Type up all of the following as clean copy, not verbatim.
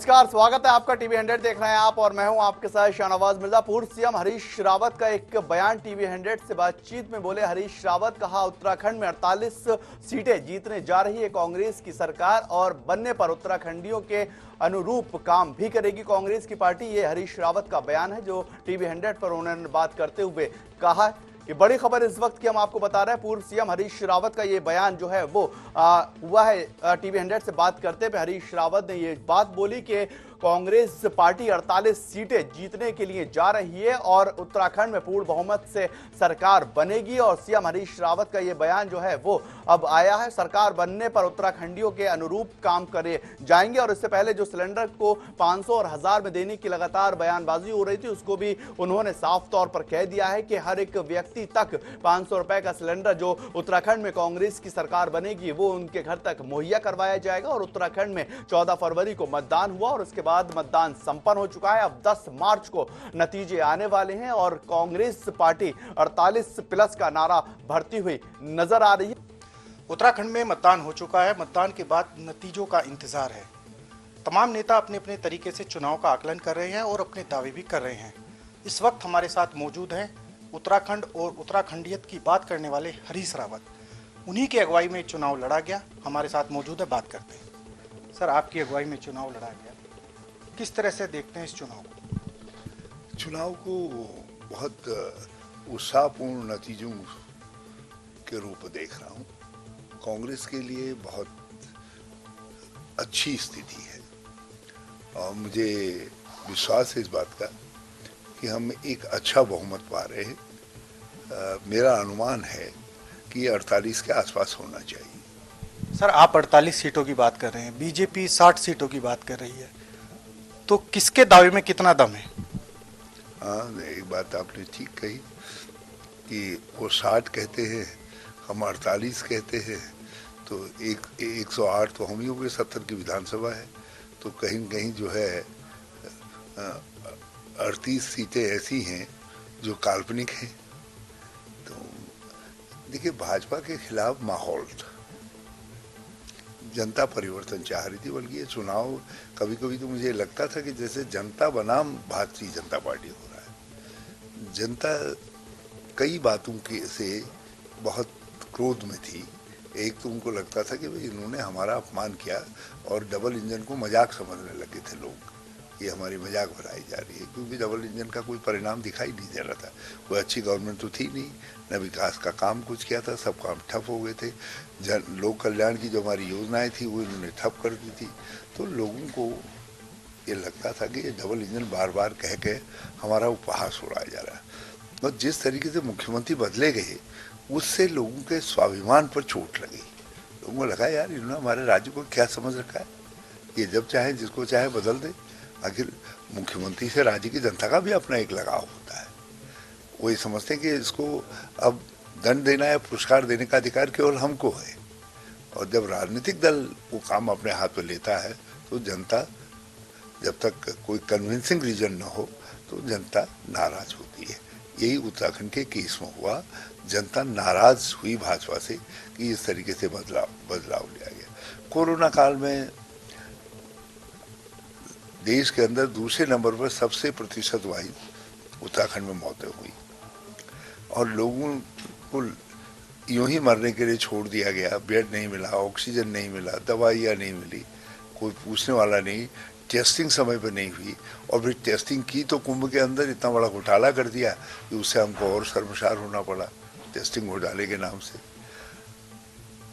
नमस्कार, स्वागत है आपका टीवी 100 देख रहे हैं आप और मैं हूं आपके साथ शाहनवाज मिर्जा। पूर्व सीएम हरीश रावत का एक बयान टीवी 100 से बातचीत में बोले हरीश रावत, कहा उत्तराखंड में 48 सीटें जीतने जा रही है कांग्रेस की सरकार और बनने पर उत्तराखंडियों के अनुरूप काम भी करेगी कांग्रेस की पार्टी। ये हरीश रावत का बयान है जो टीवी 100 पर उन्होंने बात करते हुए कहा कि बड़ी खबर इस वक्त की हम आपको बता रहे हैं। पूर्व सीएम हरीश रावत का ये बयान जो है वो हुआ है टीवी 100 से बात करते हुए हरीश रावत ने ये बात बोली कि कांग्रेस पार्टी 48 सीटें जीतने के लिए जा रही है और उत्तराखंड में पूर्ण बहुमत से सरकार बनेगी। और सीएम हरीश रावत का ये बयान जो है वो अब आया है, सरकार बनने पर उत्तराखंडियों के अनुरूप काम करे जाएंगे। और इससे पहले जो सिलेंडर को 500 और 1000 में देने की लगातार बयानबाजी हो रही थी, उसको भी उन्होंने साफ तौर पर कह दिया है कि हर एक व्यक्ति तक 500 रुपए का सिलेंडर जो उत्तराखंड में कांग्रेस की सरकार बनेगी वो उनके घर तक मुहैया करवाया जाएगा। और उत्तराखंड में 14 फरवरी को मतदान हुआ और उसके बाद मतदान संपन्न हो चुका है। अब 10 मार्च को नतीजे आने वाले हैं और कांग्रेस पार्टी 48 प्लस का नारा भरती हुई नजर आ रही है। उत्तराखंड में मतदान हो चुका है। मतदान के बाद नतीजों का इंतजार है। तमाम नेता अपने अपने तरीके से चुनाव का आकलन कर रहे हैं और अपने दावे भी कर रहे हैं। इस वक्त हमारे साथ मौजूद हैं उत्तराखंड और उत्तराखंडियत की बात करने वाले हरीश रावत। उन्हीं की अगुवाई में चुनाव लड़ा गया। हमारे साथ मौजूद है, बात करते हैं। सर, आपकी अगुवाई में चुनाव लड़ा गया, किस तरह से देखते हैं इस चुनाव को? चुनाव को बहुत उत्साहपूर्ण नतीजों के रूप में देख रहा हूँ। कांग्रेस के लिए बहुत अच्छी स्थिति है और मुझे विश्वास है इस बात का कि हम एक अच्छा बहुमत पा रहे हैं। मेरा अनुमान है कि 48 के आसपास होना चाहिए। सर, आप 48 सीटों की बात कर रहे हैं, बीजेपी 60 सीटों की बात कर रही है, तो किसके दावे में कितना दम है? हाँ, एक बात आपने ठीक कही कि वो 60 कहते हैं, हम 48 कहते हैं, तो 108 तो हम ही हो गए। 70 की विधानसभा है, तो कहीं न कहीं जो है 38 सीटें ऐसी हैं जो काल्पनिक हैं। तो देखिए, भाजपा के खिलाफ माहौल था, जनता परिवर्तन चाह रही थी। बल्कि ये चुनाव कभी कभी तो मुझे लगता था कि जैसे जनता बनाम भारतीय जनता पार्टी हो रहा है। जनता कई बातों के से बहुत क्रोध में थी। एक तो उनको लगता था कि भाई इन्होंने हमारा अपमान किया और डबल इंजन को मजाक समझने लगे थे लोग, ये हमारी मजाक बनाई जा रही है, क्योंकि डबल इंजन का कोई परिणाम दिखाई नहीं दे रहा था। कोई अच्छी गवर्नमेंट तो थी नहीं, न विकास का काम कुछ किया था, सब काम ठप हो गए थे। लोक कल्याण की जो हमारी योजनाएं थी वो इन्होंने ठप कर दी थी। तो लोगों को ये लगता था कि ये डबल इंजन बार बार कह के हमारा उपहास उड़ाया जा रहा है। और जिस तरीके से मुख्यमंत्री बदले गए उससे लोगों के स्वाभिमान पर चोट लगी। लोगों को लगा यार इन्होंने हमारे राज्य को क्या समझ रखा है, ये जब चाहे जिसको चाहे बदल दे। आखिर मुख्यमंत्री से राज्य की जनता का भी अपना एक लगाव होता है। वो ये समझते हैं कि इसको अब दंड देना या पुरस्कार देने का अधिकार केवल हमको है। और जब राजनीतिक दल वो काम अपने हाथ में लेता है तो जनता, जब तक कोई कन्विंसिंग रीजन न हो तो जनता नाराज होती है। यही उत्तराखंड के केस में हुआ। जनता नाराज हुई भाजपा से कि इस तरीके से बदलाव लिया गया। कोरोना काल में देश के अंदर दूसरे नंबर पर सबसे प्रतिशत वाली उत्तराखंड में मौतें हुई और लोगों को यूं ही मरने के लिए छोड़ दिया गया। बेड नहीं मिला, ऑक्सीजन नहीं मिला, दवाइयाँ नहीं मिली, कोई पूछने वाला नहीं, टेस्टिंग समय पर नहीं हुई। और फिर टेस्टिंग की तो कुंभ के अंदर इतना बड़ा घोटाला कर दिया कि उससे हमको और शर्मसार होना पड़ा टेस्टिंग घोटाले के नाम से।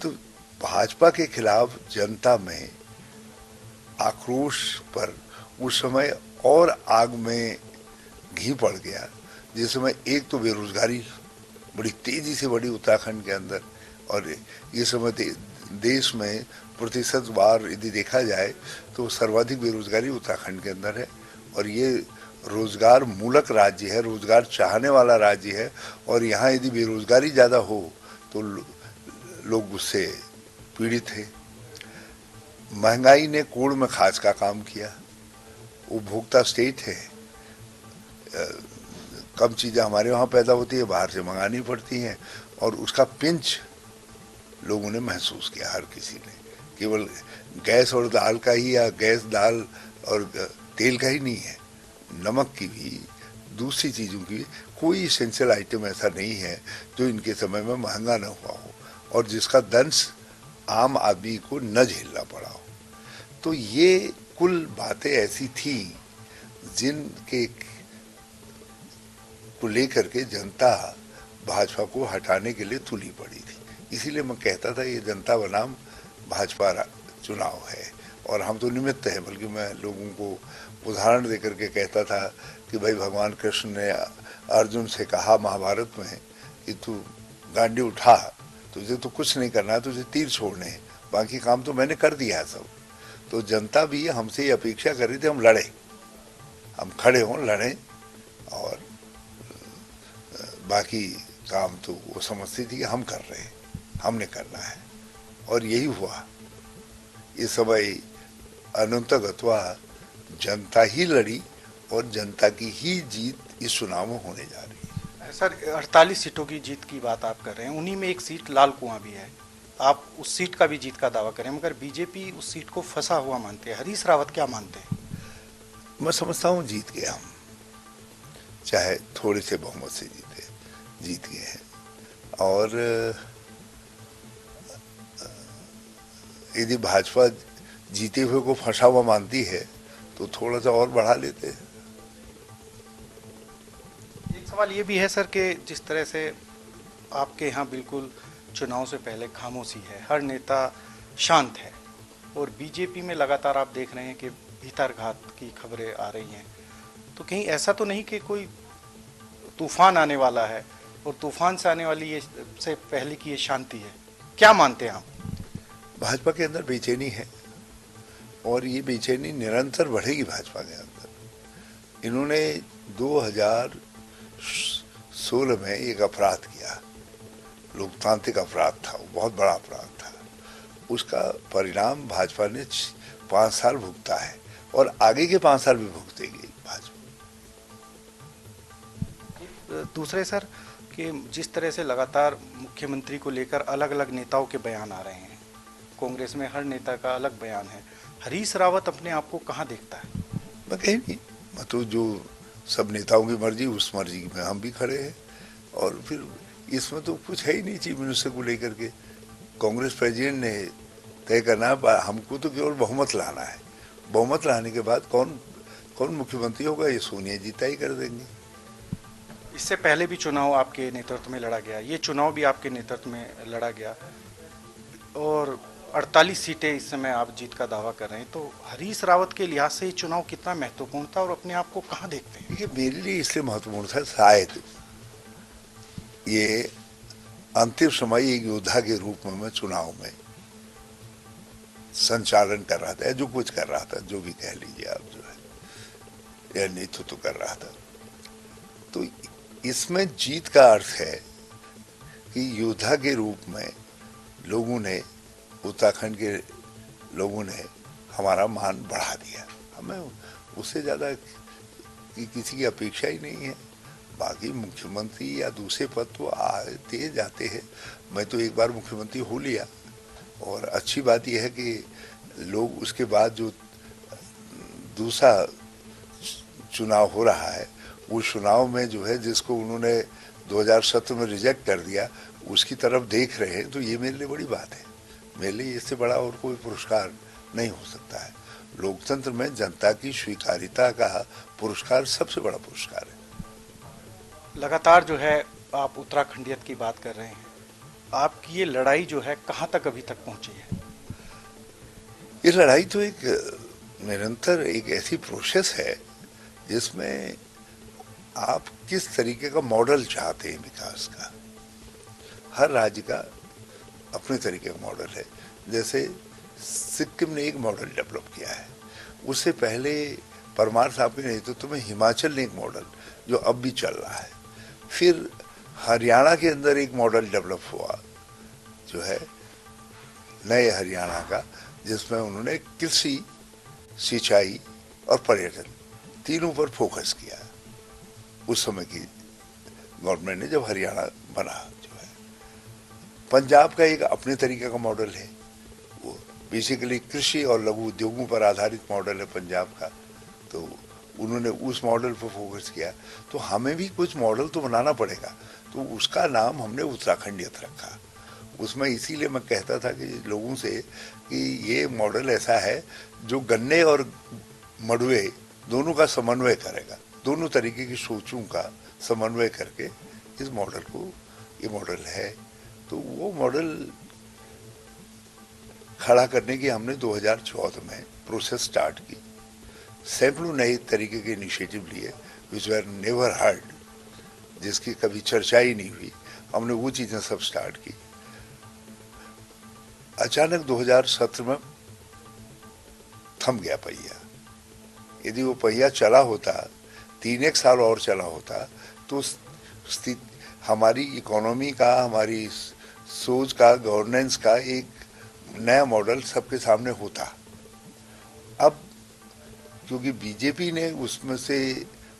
तो भाजपा के खिलाफ जनता में आक्रोश पर उस समय और आग में घी पड़ गया। जिस समय एक तो बेरोजगारी बड़ी तेजी से बढ़ी उत्तराखंड के अंदर, और ये समय देश में प्रतिशतवार यदि देखा जाए तो सर्वाधिक बेरोजगारी उत्तराखंड के अंदर है। और ये रोजगार मूलक राज्य है, रोजगार चाहने वाला राज्य है, और यहाँ यदि बेरोजगारी ज़्यादा हो तो लोग उससे पीड़ित हैं। महंगाई ने कोड़ में खास का काम किया। उपभोक्ता स्टेट है, कम चीज़ें हमारे वहाँ पैदा होती है, बाहर से मंगानी पड़ती हैं, और उसका पिंच लोगों ने महसूस किया। हर किसी ने केवल गैस और दाल का ही, या गैस दाल और तेल का ही नहीं है, नमक की भी, दूसरी चीज़ों की भी, कोई इसेंशियल आइटम ऐसा नहीं है जो इनके समय में महंगा न हुआ हो और जिसका दंश आम आदमी को न झेलना पड़ा हो। तो ये कुल बातें ऐसी थी जिनके को लेकर के जनता भाजपा को हटाने के लिए तुली पड़ी थी। इसीलिए मैं कहता था ये जनता बनाम भाजपा चुनाव है और हम तो निमित्त हैं, बल्कि मैं लोगों को उदाहरण देकर के कहता था कि भाई भगवान कृष्ण ने अर्जुन से कहा महाभारत में कि तू गांडी उठा, तुझे तो कुछ नहीं करना है, तुझे तीर छोड़ने हैं, बाकी काम तो मैंने कर दिया है सब। तो जनता भी हमसे ये अपेक्षा कर रही थी हम लड़े, हम खड़े हों, लड़ें और बाकी काम तो वो समझती थी कि हम कर रहे हैं, हमने करना है और यही हुआ। इस समय अनंतगत्वा जनता ही लड़ी और जनता की ही जीत इस चुनाव में होने जा रही है। सर 48 सीटों की जीत की बात आप कर रहे हैं, उन्हीं में एक सीट लाल कुआं भी है, आप उस सीट का भी जीत का दावा करें, मगर बीजेपी उस सीट को फंसा हुआ मानते हैं। हरीश रावत क्या मानते हैं? मैं समझता हूँ जीत गए हम, चाहे थोड़े से बहुमत से जीत गए हैं और यदि भाजपा जीते हुए को फंसा हुआ मानती है तो थोड़ा सा और बढ़ा लेते हैं। एक सवाल ये भी है सर कि जिस तरह से आपके यहाँ बिल्कुल चुनाव से पहले खामोशी है, हर नेता शांत है और बीजेपी में लगातार आप देख रहे हैं कि भीतरघात की खबरें आ रही हैं, तो कहीं ऐसा तो नहीं कि कोई तूफान आने वाला है और तूफान से आने वाली ये से पहले की ये शांति है? क्या मानते हैं आप? भाजपा के अंदर बेचैनी है और ये बेचैनी निरंतर बढ़ेगी भाजपा के अंदर। इन्होंने 2016 में एक अपराध किया, लोकतांत्रिक अपराध था, वो बहुत बड़ा अपराध था। उसका परिणाम भाजपा ने 5 साल भुगता है और आगे के 5 साल भी भुगतेगी भाजपा। दूसरे सर कि जिस तरह से लगातार मुख्यमंत्री को लेकर अलग अलग नेताओं के बयान आ रहे हैं, कांग्रेस में हर नेता का अलग बयान है, हरीश रावत अपने आप को कहाँ देखता है? मैं कहीं नहीं, मैं तो जो सब नेताओं की मर्जी उस मर्जी में हम भी खड़े हैं और फिर इसमें तो कुछ है ही नहीं चीफ मिनिस्टर को लेकर के। कांग्रेस प्रेसिडेंट ने तय करना है, हमको तो केवल बहुमत लाना है, बहुमत लाने के बाद कौन मुख्यमंत्री होगा ये सोनिया जी तय कर देंगे। इससे पहले भी चुनाव आपके नेतृत्व में लड़ा गया, ये चुनाव भी आपके नेतृत्व में लड़ा गया और 48 सीटें इस समय आप जीत का दावा कर रहे हैं, तो हरीश रावत के लिहाज से ये चुनाव कितना महत्वपूर्ण था और अपने आप को कहाँ देखते हैं? ये मेरे लिए इसलिए महत्वपूर्ण था, शायद ये अंतिम समय एक योद्धा के रूप में मैं चुनाव में संचालन कर रहा था, जो कुछ कर रहा था, जो भी कह लीजिए आप, जो है या नेतृत्व कर रहा था। तो इसमें जीत का अर्थ है कि योद्धा के रूप में लोगों ने, उत्तराखंड के लोगों ने हमारा मान बढ़ा दिया। हमें उससे ज़्यादा किसी की अपेक्षा ही नहीं है। बाकी मुख्यमंत्री या दूसरे पद तो आते जाते हैं, मैं तो एक बार मुख्यमंत्री हो लिया और अच्छी बात यह है कि लोग उसके बाद जो दूसरा चुनाव हो रहा है, उस चुनाव में जो है जिसको उन्होंने 2017 में रिजेक्ट कर दिया उसकी तरफ देख रहे हैं, तो ये मेरे लिए बड़ी बात है। मेरे लिए इससे बड़ा और कोई पुरस्कार नहीं हो सकता है। लोकतंत्र में जनता की स्वीकार्यता का पुरस्कार सबसे बड़ा पुरस्कार है। लगातार जो है आप उत्तराखंडियत की बात कर रहे हैं, आपकी ये लड़ाई जो है कहाँ तक अभी तक पहुँची है? ये लड़ाई तो एक निरंतर एक ऐसी प्रोसेस है जिसमें आप किस तरीके का मॉडल चाहते हैं विकास का। हर राज्य का अपने तरीके का मॉडल है। जैसे सिक्किम ने एक मॉडल डेवलप किया है, उससे पहले परमार साहब के नेतृत्व में हिमाचल ने एक मॉडल जो अब भी चल रहा है, फिर हरियाणा के अंदर एक मॉडल डेवलप हुआ जो है नए हरियाणा का, जिसमें उन्होंने कृषि, सिंचाई और पर्यटन तीनों पर फोकस किया। उस समय की गवर्नमेंट ने जब हरियाणा बना, जो है पंजाब का एक अपने तरीके का मॉडल है, वो बेसिकली कृषि और लघु उद्योगों पर आधारित मॉडल है पंजाब का। तो उन्होंने उस मॉडल पर फोकस किया। तो हमें भी कुछ मॉडल तो बनाना पड़ेगा, तो उसका नाम हमने उत्तराखंडियत रखा। उसमें इसीलिए मैं कहता था कि लोगों से कि ये मॉडल ऐसा है जो गन्ने और मड़ुए दोनों का समन्वय करेगा, दोनों तरीके की सोचों का समन्वय करके इस मॉडल को, ये मॉडल है। तो वो मॉडल खड़ा करने की हमने 2014 में प्रोसेस स्टार्ट की। सैकड़ों नए तरीके के इनिशिएटिव लिए विच वर नेवर हर्ड, जिसकी कभी चर्चा ही नहीं हुई, हमने वो चीजें सब स्टार्ट की। अचानक 2017 में थम गया पहिया। यदि वो पहिया चला होता, 3 साल और चला होता, तो स्थिति हमारी इकोनॉमी का, हमारी सोच का, गवर्नेंस का एक नया मॉडल सबके सामने होता। अब क्योंकि बीजेपी ने उसमें से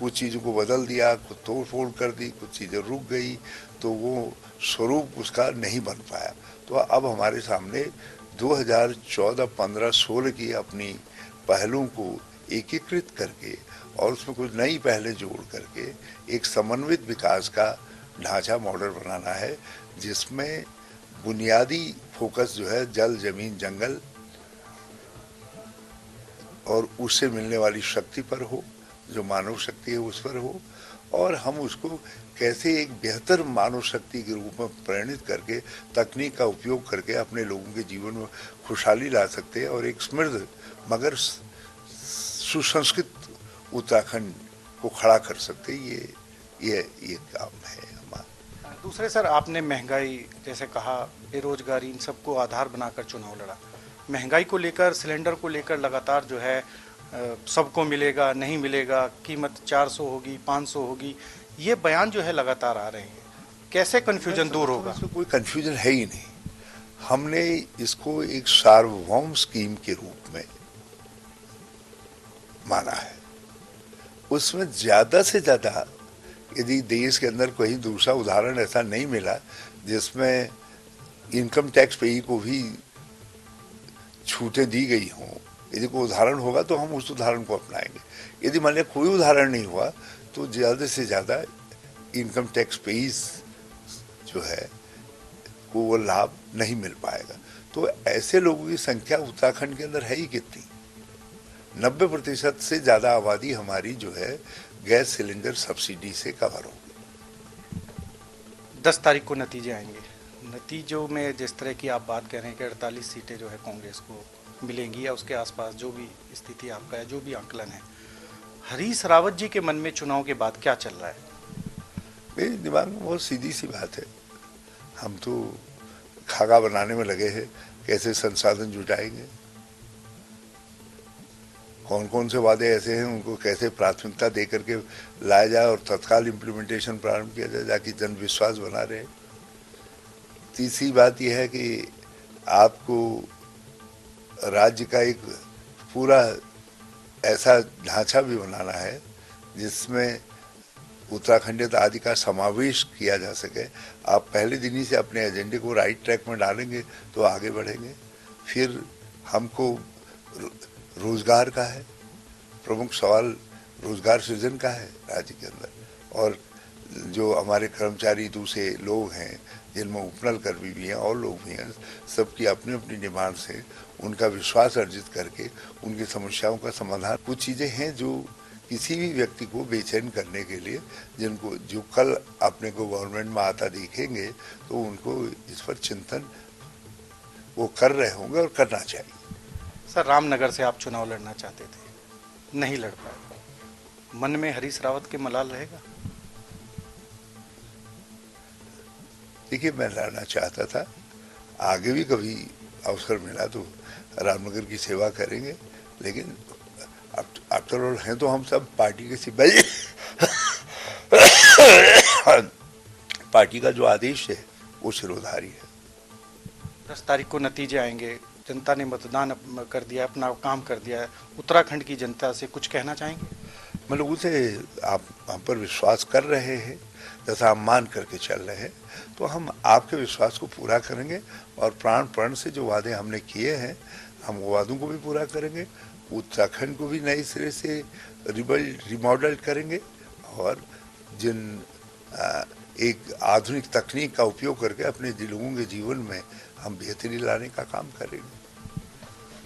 कुछ चीज़ों को बदल दिया, कुछ तोड़ फोड़ कर दी, कुछ चीज़ें रुक गई, तो वो स्वरूप उसका नहीं बन पाया। तो अब हमारे सामने 2014, 15, 16 की अपनी पहलों को एकीकृत करके और उसमें कुछ नई पहलें जोड़ करके एक समन्वित विकास का ढांचा मॉडल बनाना है, जिसमें बुनियादी फोकस जो है जल, जमीन, जंगल और उससे मिलने वाली शक्ति पर हो, जो मानव शक्ति है उस पर हो, और हम उसको कैसे एक बेहतर मानव शक्ति के रूप में परिणित करके तकनीक का उपयोग करके अपने लोगों के जीवन में खुशहाली ला सकते हैं और एक समृद्ध मगर सुसंस्कृत उत्तराखंड को खड़ा कर सकते। ये काम है हमारा। दूसरे सर, आपने महंगाई जैसे कहा, बेरोजगारी, इन सबको आधार बनाकर चुनाव लड़ा। महंगाई को लेकर, सिलेंडर को लेकर लगातार जो है सबको मिलेगा, नहीं मिलेगा, कीमत 400 होगी, 500 होगी, ये बयान जो है लगातार आ रहे हैं। कैसे कंफ्यूजन दूर होगा? इसमें कोई कंफ्यूजन है ही नहीं। हमने इसको एक सार्वभौम स्कीम के रूप में माना है। उसमें ज्यादा से ज्यादा, यदि देश के अंदर कोई दूसरा उदाहरण ऐसा नहीं मिला जिसमें इनकम टैक्स पेई को भी छूटें दी गई हों, यदि कोई उदाहरण होगा तो हम उस उदाहरण को अपनाएंगे। यदि मान लिया कोई उदाहरण नहीं हुआ तो ज़्यादा से ज़्यादा इनकम टैक्स पेईज जो है को वो लाभ नहीं मिल पाएगा। तो ऐसे लोगों की संख्या उत्तराखंड के अंदर है ही कितनी? 90% से ज़्यादा आबादी हमारी जो है गैस सिलेंडर सब्सिडी से कवर होगी। 10 तारीख को नतीजे आएंगे। नतीजों में जिस तरह की आप बात कर रहे हैं कि 48 सीटें जो है कांग्रेस को मिलेंगी या उसके आसपास, जो भी स्थिति आपका है, जो भी आंकलन है, हरीश रावत जी के मन में चुनाव के बाद क्या चल रहा है? मेरे दिमाग में बहुत सीधी सी बात है। हम तो खाका बनाने में लगे हैं, कैसे संसाधन जुटाएंगे, कौन कौन से वादे ऐसे हैं उनको कैसे प्राथमिकता दे करके लाया जाए और तत्काल इम्प्लीमेंटेशन प्रारंभ किया जाए ताकि जन विश्वास बना रहे। तीसरी बात यह है कि आपको राज्य का एक पूरा ऐसा ढांचा भी बनाना है जिसमें उत्तराखंडियत आदि का समावेश किया जा सके। आप पहले दिन ही से अपने एजेंडे को राइट ट्रैक में डालेंगे तो आगे बढ़ेंगे। फिर हमको रोजगार का है, प्रमुख सवाल रोजगार सृजन का है राज्य के अंदर, और जो हमारे कर्मचारी दूसरे लोग हैं जिनमें उपनल कर्मी भी हैं और लोग भी हैं, सबकी अपनी अपनी डिमांड से उनका विश्वास अर्जित करके उनकी समस्याओं का समाधान। कुछ चीज़ें हैं जो किसी भी व्यक्ति को बेचैन करने के लिए, जिनको जो कल अपने को गवर्नमेंट में आता देखेंगे तो उनको इस पर चिंतन वो कर रहे होंगे और करना चाहिए। सर, रामनगर से आप चुनाव लड़ना चाहते थे, नहीं लड़ पाए, मन में हरीश रावत के मलाल रहेगा? देखिए, मैं लड़ना चाहता था, आगे भी कभी अवसर मिला तो रामनगर की सेवा करेंगे, लेकिन आफ्टर ऑल हैं तो हम सब पार्टी के सिपाही। पार्टी का जो आदेश है वो सिरोधारी है। 10 तारीख को नतीजे आएंगे, जनता ने मतदान कर दिया, अपना काम कर दिया, उत्तराखंड की जनता से कुछ कहना चाहेंगे? मैं लोगों से, आप हम पर विश्वास कर रहे हैं, जैसा हम मान करके चल रहे हैं, तो हम आपके विश्वास को पूरा करेंगे और प्राण प्रण से जो वादे हमने किए हैं हम वो वादों को भी पूरा करेंगे। उत्तराखंड को भी नए सिरे से रिमॉडल करेंगे और जिन एक आधुनिक तकनीक का उपयोग करके अपने लोगों के जीवन में हम बेहतरी लाने का काम करेंगे।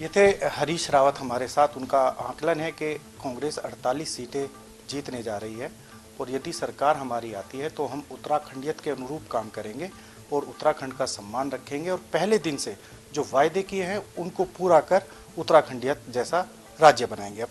ये थे हरीश रावत हमारे साथ। उनका आकलन है कि कांग्रेस 48 सीटें जीतने जा रही है और यदि सरकार हमारी आती है तो हम उत्तराखंडियत के अनुरूप काम करेंगे और उत्तराखंड का सम्मान रखेंगे और पहले दिन से जो वायदे किए हैं उनको पूरा कर उत्तराखंडियत जैसा राज्य बनाएंगे।